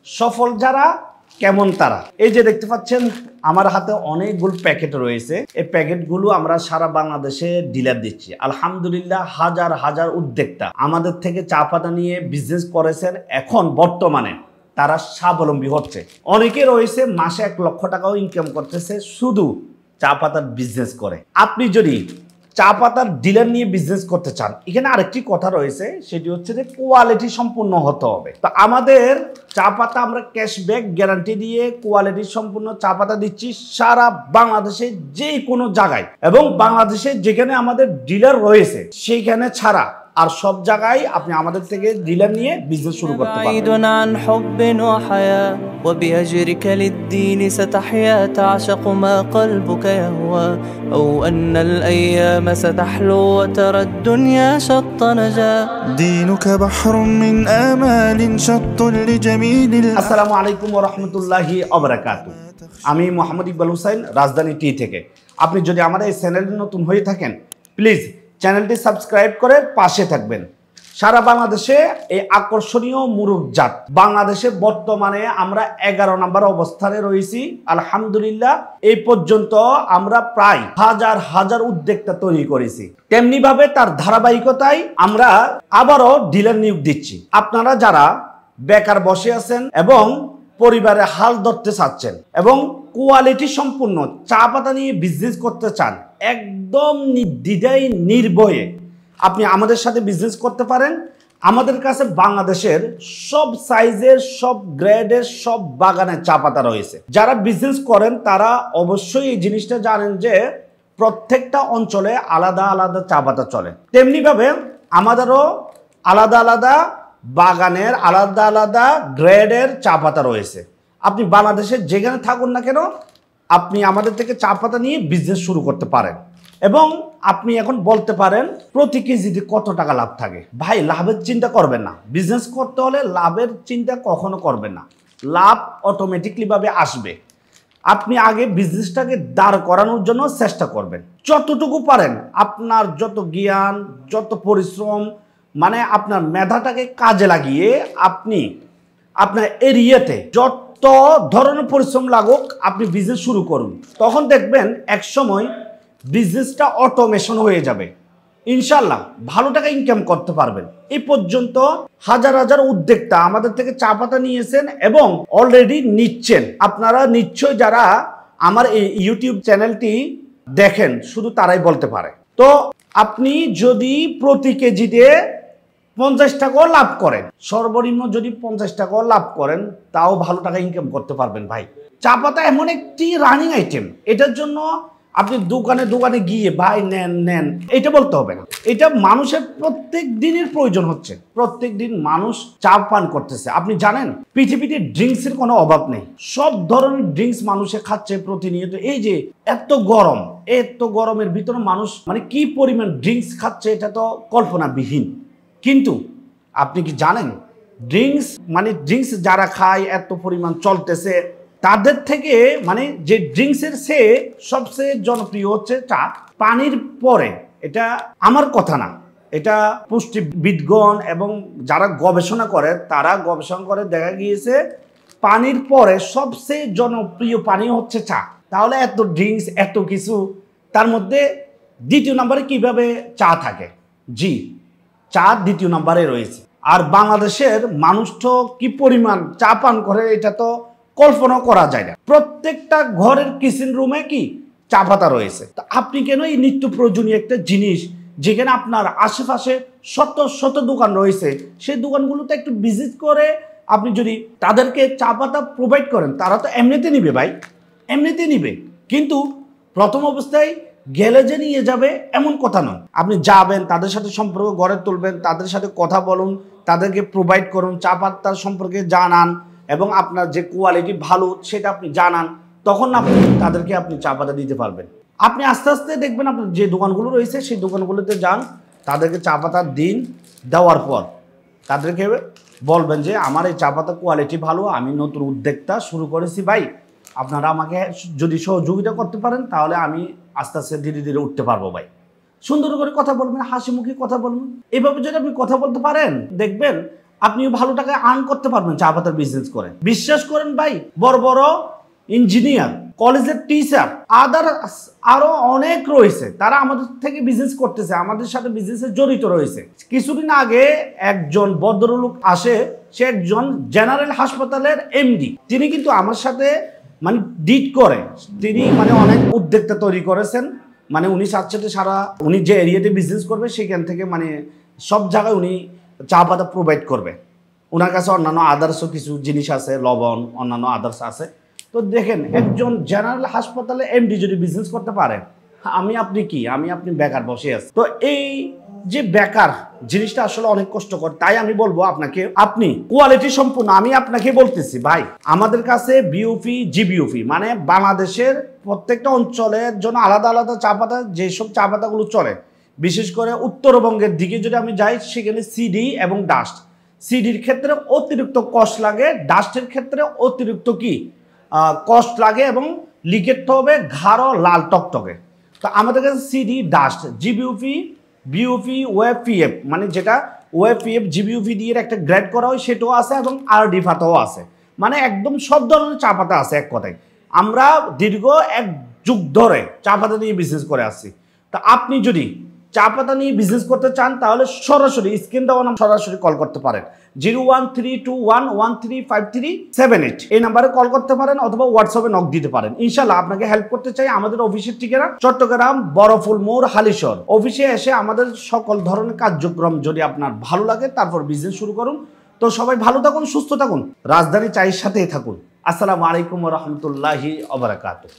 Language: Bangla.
সফল যারা কেমন তারা। এই যে দেখতে পাচ্ছেন আমার হাতে অনেকগুলো প্যাকেট রয়েছে। এই প্যাকেটগুলো আমরা সারা বাংলাদেশে ডিলার দিচ্ছি। আলহামদুলিল্লাহ হাজার হাজার উদ্যোক্তা আমাদের থেকে চা পাতা নিয়ে বিজনেস করেছেন, এখন বর্তমানে তারা স্বাবলম্বী হচ্ছে। অনেকে রয়েছে মাসে 1 লক্ষ টাকাও ইনকাম করতেছে শুধু চা পাতার বিজনেস করে। আপনি যদি চা পাতার ডিলার নিয়ে বিজনেস করতে চান, এখানে আরেকটি কথা রয়েছে, সেটি হচ্ছে যে কোয়ালিটি সম্পূর্ণ হতে হবে। তো আমাদের চা পাতা আমরা ক্যাশব্যাক গ্যারান্টি দিয়ে কোয়ালিটি সম্পূর্ণ চা পাতা দিচ্ছি সারা বাংলাদেশে যে কোনো জায়গায়, এবং বাংলাদেশে যেখানে আমাদের ডিলার রয়েছে সেইখানে ছাড়া আর সব জায়গায় আপনি আমাদের থেকে ডিলার নিয়ে বিজনেস শুরু করতে পারবেন। আসসালামু আলাইকুম ওয়া রাহমাতুল্লাহি ওয়া বারাকাতুহু। আমি মোহাম্মদ ইকবাল হুসাইন, রাজধানী টি থেকে। আপনি যদি আমাদের এই চ্যানেলে নতুন হয়ে থাকেন, প্লিজ চ্যানেলটি সাবস্ক্রাইব করে পাশে থাকবেন। সারা বাংলাদেশে এই আকর্ষণীয় মুরুব জাত বাংলাদেশে বর্তমানে আমরা 11 নম্বর অবস্থানে রয়েছি। আলহামদুলিল্লাহ এই পর্যন্ত আমরা প্রায় হাজার হাজার উদ্যোক্তা তৈরি করেছি। তেমনি ভাবে তার ধারাবাহিকতায় আমরা আবারও ডিলার নিয়োগ দিচ্ছি। আপনারা যারা বেকার বসে আছেন এবং পরিবারে হাল ধরতে চাচ্ছেন এবং কোয়ালিটি সম্পূর্ণ চা পাতা নিয়ে বিজনেস করতে চান, একদম নির্দ্বিধায় নির্ভয়ে আপনি আমাদের সাথে বিজনেস করতে পারেন। আমাদের কাছে বাংলাদেশের সব সাইজের, সব গ্রেডের, সব বাগানের চা পাতা রয়েছে। যারা বিজনেস করেন তারা অবশ্যই এই জিনিসটা জানেন যে প্রত্যেকটা অঞ্চলে আলাদা আলাদা চা পাতা চলে। তেমনিভাবে আমাদেরও আলাদা আলাদা বাগানের, আলাদা আলাদা গ্রেডের চা পাতা রয়েছে। আপনি বাংলাদেশের যেখানে থাকুন না কেন আপনি আমাদের থেকে চা পাতা নিয়ে বিজনেস শুরু করতে পারেন। এবং আপনি এখন বলতে পারেন প্রতি কেজিতে কত টাকা লাভ থাকে। ভাই, লাভের চিন্তা করবেন না। বিজনেস করতে হলে লাভের চিন্তা কখনো করবেন না, লাভ অটোমেটিকলি ভাবে আসবে। আপনি আগে বিজনেসটাকে দাঁড় করানোর জন্য চেষ্টা করবেন যতটুকু পারেন। আপনার যত জ্ঞান, যত পরিশ্রম, মানে আপনার মেধাটাকে কাজে লাগিয়ে আপনি আপনার এরিয়াতে যত ধরনের পরিশ্রম লাগুক আপনি বিজনেস শুরু করুন। তখন দেখবেন এক সময় বিজনেসটা অটোমেশন হয়ে যাবে। ইনশাল্লাহ ভালো টাকা ইনকাম করতে পারবেন। এই পর্যন্ত হাজার হাজার উদ্যোক্তা আমাদের থেকে চা পাতা নিয়েছেন এবং অলরেডি নিচ্ছেন। আপনারা নিশ্চয়ই যারা আমার এই ইউটিউব চ্যানেলটি দেখেন শুধু তারাই বলতে পারে। তো আপনি যদি প্রতি কেজিতে 50 টাকাও লাভ করেন, সর্বনিম্ন যদি 50 টাকাও লাভ করেন, তাও ভালো টাকা ইনকাম করতে পারবেন। ভাই, চা পাতা এমন একটি রানিং আইটেম, এটার জন্য আপনি দোকানে দোকানে গিয়ে ভাই নেন নেন এটা বলতে হবে না। এটা মানুষের প্রত্যেক দিনের প্রয়োজন হচ্ছে। প্রত্যেক দিন মানুষ চা পান করতেছে। আপনি জানেন পৃথিবীতে ড্রিঙ্কসের কোনো অভাব নেই। সব ধরনের ড্রিঙ্কস মানুষে খাচ্ছে প্রতিনিয়ত। এই যে এত গরম, এত গরমের ভিতরে মানুষ মানে কি পরিমাণ ড্রিঙ্কস খাচ্ছে এটা তো কল্পনাবিহীন। কিন্তু আপনি কি জানেন ড্রিঙ্কস যারা খায় এত পরিমাণ চলতেছে, তাদের থেকে মানে যে ড্রিঙ্কসের সে সবচেয়ে জনপ্রিয় হচ্ছে চা। পানির পরে, এটা আমার কথা না, এটা পুষ্টিবিদগণ এবং যারা গবেষণা করে তারা গবেষণা করে দেখা গিয়েছে পানির পরে সবচেয়ে জনপ্রিয় পানীয় হচ্ছে চা। তাহলে এত ড্রিঙ্কস, এত কিছু, তার মধ্যে দ্বিতীয় নম্বরে কিভাবে চা থাকে? জি, চা দ্বিতীয় নম্বরে রয়েছে। আর বাংলাদেশের মানুষ তো কি পরিমাণ চা পান করে এটা তো কল্পনা করা যায় না। প্রত্যেকটা ঘরের কিচেন রুমে কি চা পাতা রয়েছে। তা আপনি কেন এই নিত্য প্রয়োজনীয় একটা জিনিস যেখানে আপনার আশেপাশে শত শত দোকান রয়েছে, সেই দোকানগুলোতে একটু ভিজিট করে আপনি যদি তাদেরকে চা পাতা প্রোভাইড করেন, তারা তো এমনিতে নিবে ভাই, এমনিতে নিবে। কিন্তু প্রথম অবস্থায় গেলে যে নিয়ে যাবে এমন কথা নয়। আপনি যাবেন, তাদের সাথে সম্পর্ক গড়ে তুলবেন, তাদের সাথে কথা বলুন, তাদেরকে প্রোভাইড করুন, চা পাতার সম্পর্কে জানান এবং আপনার যে কোয়ালিটি ভালো সেটা আপনি জানান, তখন আপনি তাদেরকে আপনি চা পাতা দিতে পারবেন। আপনি আস্তে আস্তে দেখবেন আপনার যে দোকানগুলো রয়েছে সেই দোকানগুলোতে যান, তাদেরকে চা পাতা দিন। দেওয়ার পর তাদেরকে বলবেন যে আমার এই চা পাতা কোয়ালিটি ভালো, আমি নতুন উদ্যোক্তা শুরু করেছি ভাই, আপনারা আমাকে যদি সহযোগিতা করতে পারেন তাহলে আমি আস্তে আস্তে ধীরে ধীরে উঠতে পারবো ভাই। সুন্দর করে কথা বলবেন, হাসি মুখে কথা বলবেন। এভাবে যদি আপনি কথা বলতে পারেন দেখবেন আপনিও ভালো টাকা আর্ন করতে পারবেন চা পাতার বিজনেস করে। বিশ্বাস করেন ভাই, বড় বড় ইঞ্জিনিয়ার, কলেজের টিচার, আরো অনেক রয়েছে, তারা আমাদের থেকে বিজনেস করতেছে, আমাদের সাথে বিজনেসে জড়িত রয়েছে। কিছুদিন আগে একজন ভদ্রলোক আসে, সে একজন জেনারেল হাসপাতালের এমডি। তিনি কিন্তু আমার সাথে মানে ডিট করে, তিনি মানে অনেক উদ্যোক্তা তৈরি করেছেন। মানে উনি চাচ্ছেন সারা, উনি যে এরিয়াতে বিজনেস করবে সেখান থেকে মানে সব জায়গায় উনি চা পাতা প্রোভাইড করবে। ওনার কাছে অন্যান্য আদার্সও কিছু জিনিস আছে, লবণ, অন্যান্য আদার্স আছে। তো দেখেন, একজন জেনারেল হাসপাতালে এমডি যদি বিজনেস করতে পারে, আমি আপনি বেকার বসে আছি। তো এই যে বেকার জিনিসটা আসলে অনেক কষ্টকর। তাই আমি বলবো আপনাকে, আপনি কোয়ালিটি সম্পূর্ণ, আমি আপনাকে বলতেছি ভাই, আমাদের কাছে বিউপি, জিবিউপি মানে বাংলাদেশের প্রত্যেকটা অঞ্চলের জন্য আলাদা আলাদা চা পাতা, যেসব চা পাতাগুলো চলে, বিশেষ করে উত্তরবঙ্গের দিকে যদি আমি যাই, সেখানে সিডি এবং ডাস্ট। সিডির ক্ষেত্রে অতিরিক্ত কষ্ট লাগে, ডাস্টের ক্ষেত্রে অতিরিক্ত কষ্ট লাগে, এবং লিকেটটা হবে গাঢ় লাল টকটকে। তো আমাদের কাছে সিডি, ডাস্ট, জিবিউপি, বিউপি, ওএফপিএফ মানে যেটা ওএফপিএফ জিবিউপি দিয়ে একটা গ্রেড করা হয় সেটাও আছে, এবং আরডি পাতাও আছে। মানে একদম সব ধরনের চা পাতা আছে। এক কথায় আমরা দীর্ঘ 1 যুগ ধরে চা পাতা নিয়ে বিজনেস করে আসছি। তা আপনি যদি চা পাতা নিয়ে বিজনেস করতে চান, তাহলে সরাসরি স্ক্রিন দেওয়া নাম সরাসরি কল করতে পারেন, 0132113537 এই নাম্বারে কল করতে পারেন, অথবা হোয়াটসঅ্যাপে নক দিতে পারেন। ইনশাল্লাহ আপনাকে হেল্প করতে চাই। আমাদের অফিসের ঠিকানা চট্টগ্রাম বড়ফুল মোড়, হালিশহর। অফিসে এসে আমাদের সকল ধরনের কার্যক্রম যদি আপনার ভালো লাগে, তারপর বিজনেস শুরু করুন। তো সবাই ভালো থাকুন, সুস্থ থাকুন, রাজধানী চায়ের সাথেই থাকুন। আসসালামু আলাইকুম ওয়া রাহমাতুল্লাহি ওয়া বারাকাতুহু।